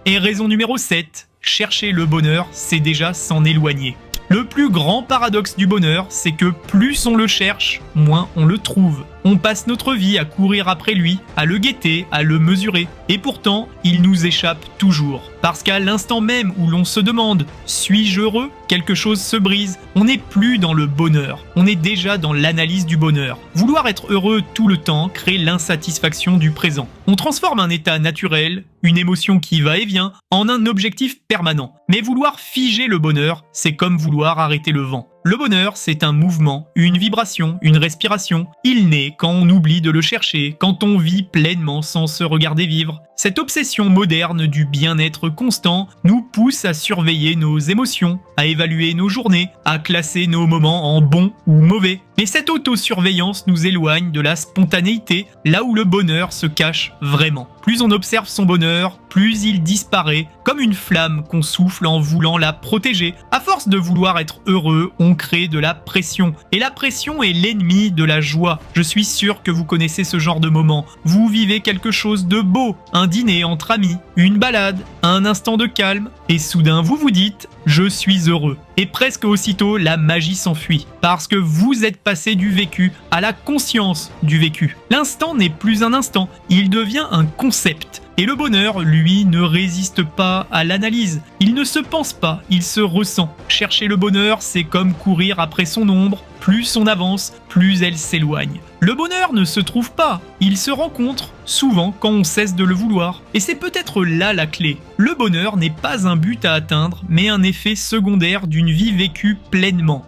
Et raison numéro 7, chercher le bonheur, c'est déjà s'en éloigner. Le plus grand paradoxe du bonheur, c'est que plus on le cherche, moins on le trouve. On passe notre vie à courir après lui, à le guetter, à le mesurer. Et pourtant, il nous échappe toujours. Parce qu'à l'instant même où l'on se demande « suis-je heureux ?», quelque chose se brise. On n'est plus dans le bonheur. On est déjà dans l'analyse du bonheur. Vouloir être heureux tout le temps crée l'insatisfaction du présent. On transforme un état naturel, une émotion qui va et vient, en un objectif permanent. Mais vouloir figer le bonheur, c'est comme vouloir arrêter le vent. Le bonheur, c'est un mouvement, une vibration, une respiration. Il naît quand on oublie de le chercher, quand on vit pleinement sans se regarder vivre. Cette obsession moderne du bien-être constant nous pousse à surveiller nos émotions, à évaluer nos journées, à classer nos moments en bons ou mauvais. Mais cette autosurveillance nous éloigne de la spontanéité, là où le bonheur se cache vraiment. Plus on observe son bonheur, plus il disparaît, comme une flamme qu'on souffle en voulant la protéger. À force de vouloir être heureux, on crée de la pression. Et la pression est l'ennemi de la joie. Je suis sûr que vous connaissez ce genre de moment. Vous vivez quelque chose de beau, un dîner entre amis, une balade, un instant de calme, et soudain vous vous dites « je suis heureux ». Et presque aussitôt, la magie s'enfuit, parce que vous êtes passé du vécu à la conscience du vécu. L'instant n'est plus un instant, il devient un concept. Et le bonheur, lui, ne résiste pas à l'analyse. Il ne se pense pas, il se ressent. Chercher le bonheur, c'est comme courir après son ombre. Plus on avance, plus elle s'éloigne. Le bonheur ne se trouve pas, il se rencontre, souvent quand on cesse de le vouloir. Et c'est peut-être là la clé. Le bonheur n'est pas un but à atteindre, mais un effet secondaire d'une vie vécue pleinement.